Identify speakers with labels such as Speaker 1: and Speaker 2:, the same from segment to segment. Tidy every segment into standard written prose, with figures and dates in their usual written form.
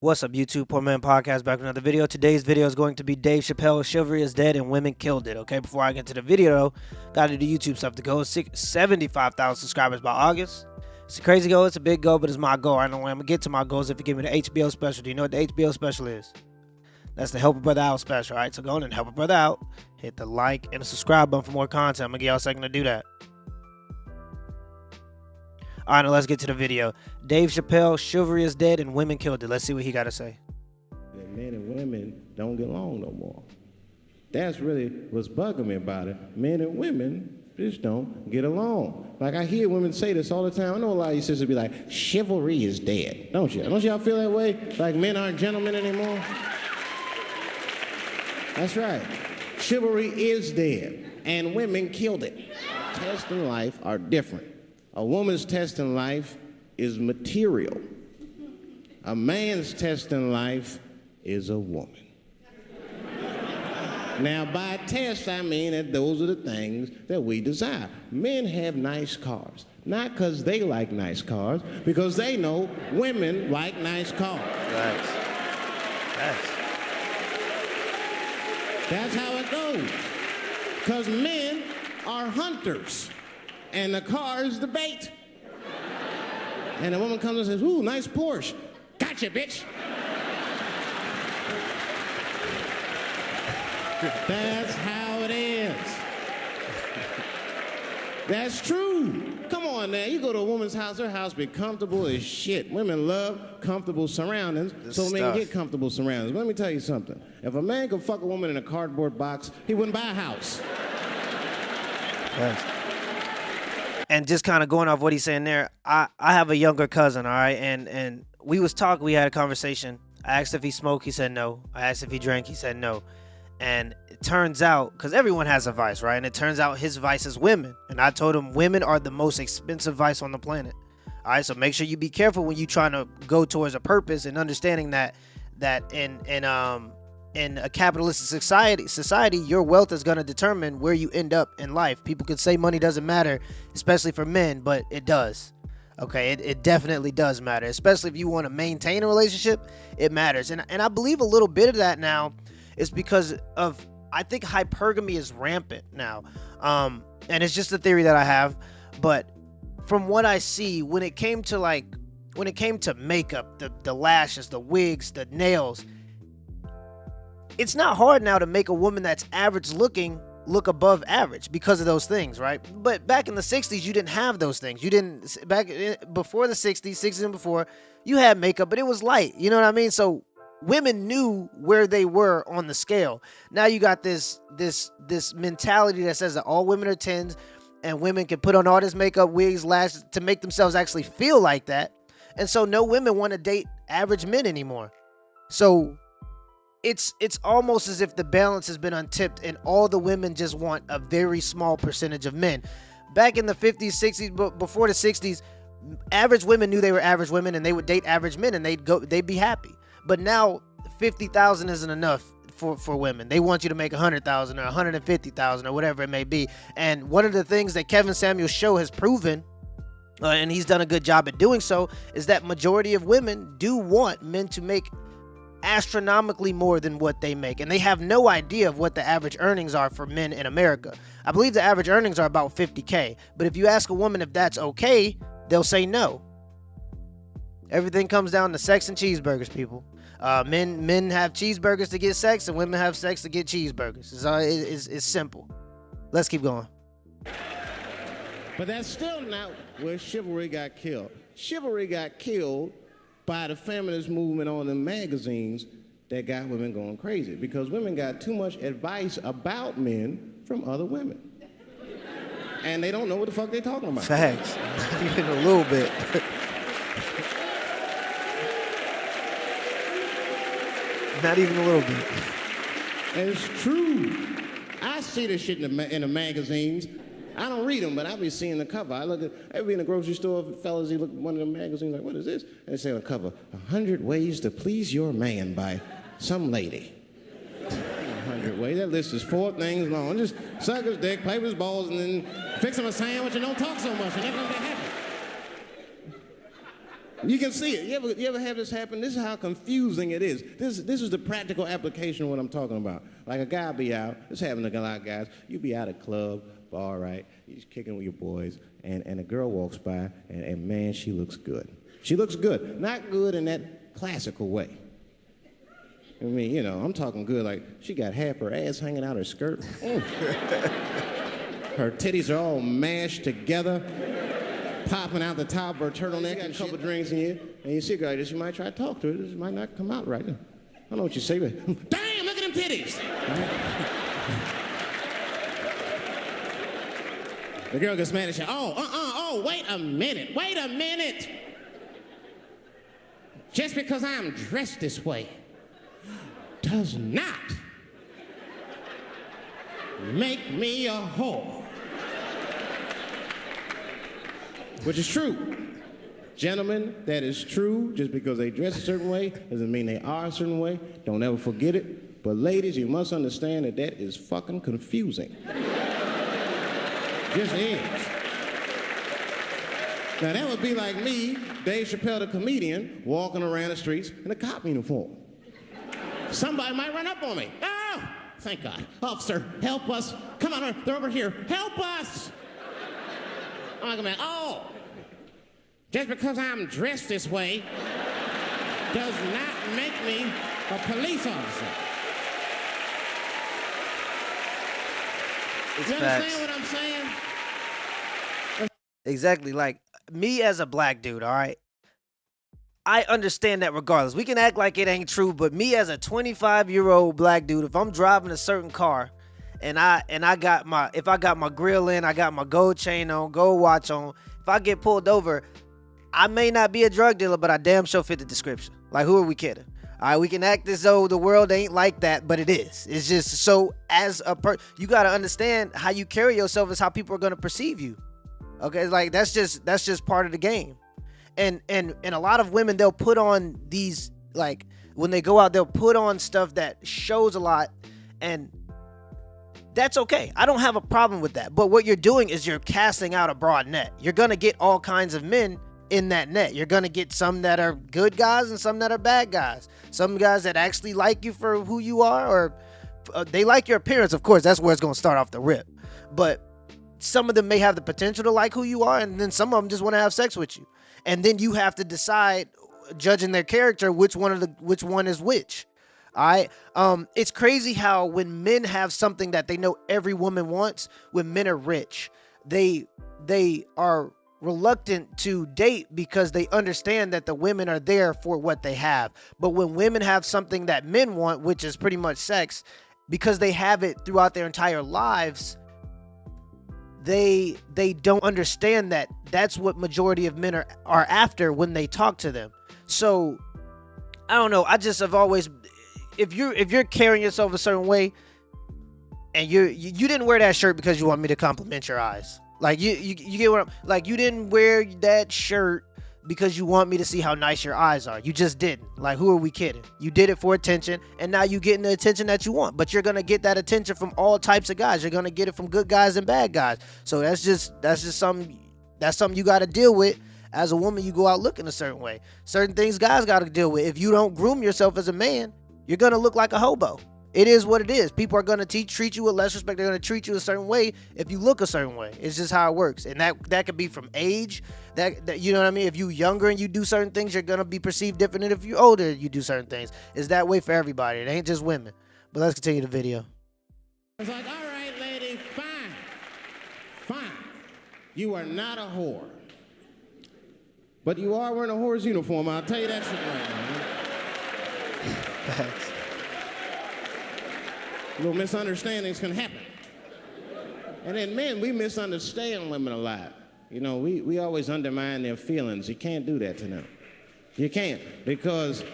Speaker 1: What's up, YouTube? Poor Man Podcast back with another video. Today's video is going to be Dave Chapelle, Chilvary is dead and women killed it. Okay, before I get to the video, gotta do the YouTube stuff to go. 75,000 subscribers by August. It's a crazy goal, it's a big goal, but it's my goal. I know when I'm gonna get to my goals if you give me the HBO special. Do you know what the HBO special is? That's the Help a Brother Out special, alright? So go on and help a brother out. Hit the like and the subscribe button for more content. I'm gonna give y'all a second to do that. All right, now let's get to the video. Dave Chapelle, Chilvary is dead and women killed it. Let's see what he got to say.
Speaker 2: That men and women don't get along no more. That's really what's bugging me about it. Men and women just don't get along. Like I hear women say this all the time. I know a lot of you sisters be like, chivalry is dead, don't you? Don't y'all feel that way? Like men aren't gentlemen anymore? That's right. Chivalry is dead and women killed it. Tests in life are different. A woman's test in life is material. A man's test in life is a woman. Now, by test, I mean that those are the things that we desire. Men have nice cars, not because they like nice cars, because they know women like nice cars.
Speaker 1: Nice.
Speaker 2: That's how it goes. Because men are hunters. And the car is the bait. And the woman comes and says, ooh, nice Porsche. Gotcha, bitch. That's how it is. That's true. Come on now, you go to a woman's house, her house be comfortable as shit. Women love comfortable surroundings, so men get comfortable surroundings. But let me tell you something. If a man could fuck a woman in a cardboard box, he wouldn't buy a house.
Speaker 1: Yes. And just kind of going off what he's saying there, I have a younger cousin, all right? And we had a conversation. I asked if he smoked, he said no. I asked if he drank, he said no. And it turns out, because everyone has a vice, right? And it turns out his vice is women. And I told him women are the most expensive vice on the planet. All right, so make sure you be careful when you're trying to go towards a purpose and understanding that in a capitalistic society, your wealth is going to determine where you end up in life. People could say money doesn't matter, especially for men, but it does. Okay, it definitely does matter, especially if you want to maintain a relationship. It matters, and I believe a little bit of that now is because of, I think hypergamy is rampant now, and it's just a theory that I have. But from what I see, when it came to makeup, the lashes, the wigs, the nails, it's not hard now to make a woman that's average looking look above average because of those things, right? But back in the 60s, you didn't have those things. Before the 60s and before, you had makeup, but it was light. You know what I mean? So women knew where they were on the scale. Now you got this mentality that says that all women are 10s and women can put on all this makeup, wigs, lashes to make themselves actually feel like that. And so no women want to date average men anymore. So it's almost as if the balance has been untipped and all the women just want a very small percentage of men. Back in the 50s, 60s, but before the 60s, average women knew they were average women and they would date average men and they'd be happy. But now 50,000 isn't enough for women. They want you to make 100,000 or 150,000 or whatever it may be. And one of the things that Kevin Samuel's show has proven, and he's done a good job at doing so, is that majority of women do want men to make astronomically more than what they make, and they have no idea of what the average earnings are for men in America. I believe the average earnings are about 50K, but if you ask a woman if that's okay, they'll say no. Everything comes down to sex and cheeseburgers, people. Men have cheeseburgers to get sex, and women have sex to get cheeseburgers. It's simple. Let's keep going.
Speaker 2: But that's still not where chivalry got killed. Chivalry got killed by the feminist movement on the magazines that got women going crazy, because women got too much advice about men from other women. And they don't know what the fuck they're talking about.
Speaker 1: Facts. Not even a little bit. Not even a little bit.
Speaker 2: And it's true. I see this shit in the magazines. I don't read them, but I be seeing the cover. I be in the grocery store, fellas, you look at one of the magazines, like, what is this? And they say on the cover, 100 Ways to Please Your Man by some lady. 100 ways. That list is 4 things long. Just suck his dick, play with his balls, and then fix him a sandwich and don't talk so much, and everything will be happy. You can see it. You ever have this happen? This is how confusing it is. This is the practical application of what I'm talking about. Like a guy be out, this happens to a lot of guys, you be out at club, bar, right? You're just kicking with your boys, and a girl walks by, and man, she looks good. She looks good. Not good in that classical way. I mean, you know, I'm talking good like she got half her ass hanging out her skirt. Her titties are all mashed together, popping out the top of her turtleneck, and a couple drinks in you, and you see a guy like this, you might try to talk to her. This might not come out right. I don't know what you say, but damn, look at them titties. The girl gets mad and says, wait a minute. Just because I'm dressed this way does not make me a whore. Which is true. Gentlemen, that is true. Just because they dress a certain way doesn't mean they are a certain way. Don't ever forget it. But ladies, you must understand that that is fucking confusing. Just is. Now that would be like me, Dave Chapelle the comedian, walking around the streets in a cop uniform. Somebody might run up on me. Oh, thank God. Officer, help us. Come on, they're over here. Help us. I'm like, oh, just because I'm dressed this way does not make me a police officer. You understand what I'm saying?
Speaker 1: Exactly. Like, me as a black dude, all right? I understand that regardless. We can act like it ain't true, but me as a 25-year-old black dude, if I'm driving a certain car and I got my grill in, I got my gold chain on, gold watch on, if I get pulled over, I may not be a drug dealer, but I damn sure fit the description. Like, who are we kidding? All right, we can act as though the world ain't like that, but it is. It's just so as a you got to understand how you carry yourself is how people are going to perceive you. Okay, like that's just part of the game. And a lot of women, they'll put on these, like, when they go out, they'll put on stuff that shows a lot, and that's okay. I don't have a problem with that. But what you're doing is you're casting out a broad net. You're going to get all kinds of men in that net. You're going to get some that are good guys and some that are bad guys. Some guys that actually like you for who you are, or they like your appearance, of course. That's where it's going to start off the rip. But some of them may have the potential to like who you are, and then some of them just want to have sex with you. And then you have to decide, judging their character, which one is which. All right. It's crazy how when men have something that they know every woman wants, when men are rich, they are reluctant to date because they understand that the women are there for what they have. But when women have something that men want, which is pretty much sex, because they have it throughout their entire lives, they don't understand that that's what majority of men are after when they talk to them. So I don't know. I just have always, if you're carrying yourself a certain way, and you didn't wear that shirt because you want me to compliment your eyes. Like you get what I'm like. You didn't wear that shirt because you want me to see how nice your eyes are. You just didn't. Like, who are we kidding? You did it for attention, and now you're getting the attention that you want. But you're gonna get that attention from all types of guys. You're gonna get it from good guys and bad guys. So that's just something you got to deal with. As a woman, you go out looking a certain way. Certain things guys got to deal with. If you don't groom yourself as a man, you're gonna look like a hobo. It is what it is. People are going to treat you with less respect. They're going to treat you a certain way if you look a certain way. It's just how it works. And that could be from age. That you know what I mean? If you're younger and you do certain things, you're going to be perceived different than if you're older and you do certain things. It's that way for everybody. It ain't just women. But let's continue the video.
Speaker 2: It's like, all right, lady, fine. You are not a whore. But you are wearing a whore's uniform. I'll tell you that shit right now. Little misunderstandings can happen. And then men, we misunderstand women a lot. You know, we always undermine their feelings. You can't do that to them. You can't, because,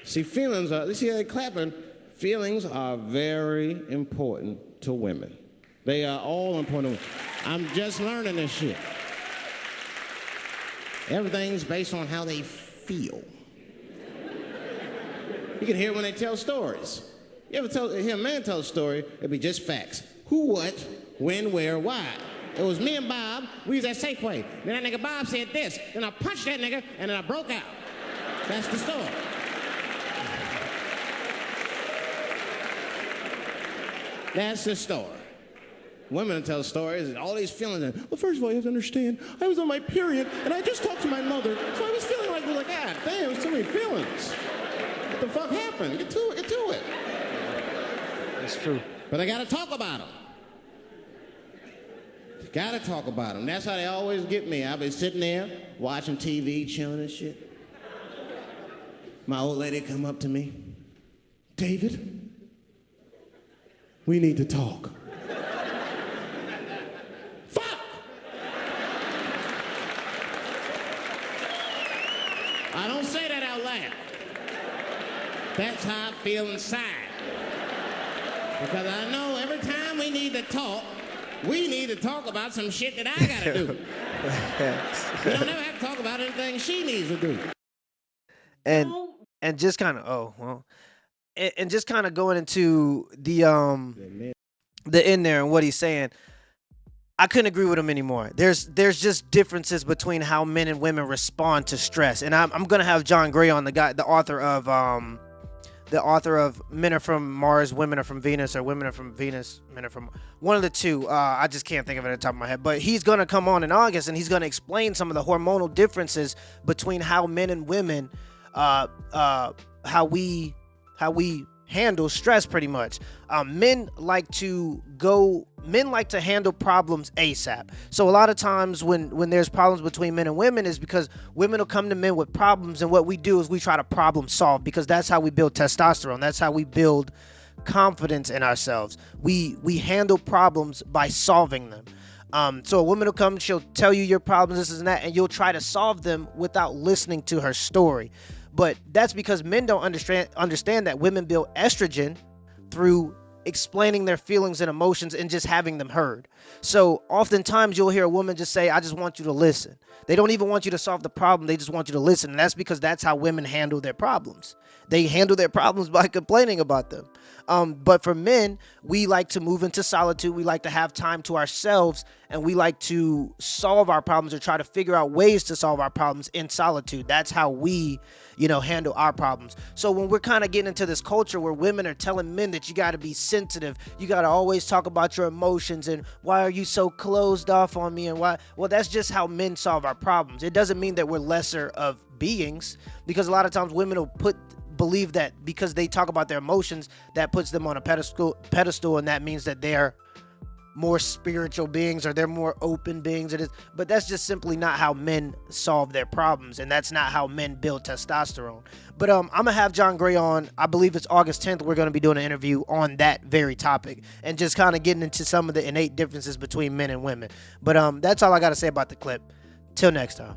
Speaker 2: see, feelings are, you see how they're clapping? Feelings are very important to women. They are all important. I'm just learning this shit. Everything's based on how they feel. You can hear when they tell stories. You ever hear a man tell a story, it'd be just facts. Who, what, when, where, why. It was me and Bob. We was at Safeway. Then that nigga Bob said this. Then I punched that nigga, and then I broke out. That's the story. That's the story. Women tell stories and all these feelings. Well, first of all, you have to understand, I was on my period, and I just talked to my mother, so I was feeling like, God damn, there's too many feelings. What the fuck happened? Get to it.
Speaker 1: That's true.
Speaker 2: But I gotta talk about them. Gotta talk about them. That's how they always get me. I'll be sitting there, watching TV, chilling and shit. My old lady come up to me. David, we need to talk. I don't say that out loud. That's how I feel inside. Because I know every time we need to talk about some shit that I gotta do. We don't ever have to talk about anything she needs to do.
Speaker 1: And just kind of and just kind of going into the end there and what he's saying. I couldn't agree with him anymore. There's just differences between how men and women respond to stress. And I'm gonna have John Gray on, the author of Men Are From Mars, Women Are From Venus, or Women Are From Venus, Men Are From one of the two. I just can't think of it at the top of my head. But he's gonna come on in August, and he's gonna explain some of the hormonal differences between how men and women, how we handle stress pretty much. Men like to handle problems ASAP. So a lot of times when there's problems between men and women is because women will come to men with problems, and what we do is we try to problem solve, because that's how we build testosterone. That's how we build confidence in ourselves. We handle problems by solving them. So a woman will come, she'll tell you your problems, this and that, and you'll try to solve them without listening to her story. But that's because men don't understand that women build estrogen through explaining their feelings and emotions and just having them heard. So oftentimes you'll hear a woman just say, I just want you to listen. They don't even want you to solve the problem. They just want you to listen. And that's because that's how women handle their problems. They handle their problems by complaining about them. But for men, we like to move into solitude. We like to have time to ourselves, and we like to solve our problems or try to figure out ways to solve our problems in solitude. That's how we, handle our problems. So when we're kind of getting into this culture where women are telling men that you got to be sensitive, you got to always talk about your emotions, and why are you so closed off on me, and why? Well, that's just how men solve our problems. It doesn't mean that we're lesser of beings, because a lot of times women will believe that because they talk about their emotions, that puts them on a pedestal, and that means that they're more spiritual beings or they're more open beings. But that's just simply not how men solve their problems, and that's not how men build testosterone. But I'm gonna have John Gray on. I believe it's August 10th. We're gonna be doing an interview on that very topic and just kind of getting into some of the innate differences between men and women. But that's all I gotta say about the clip. Till next time.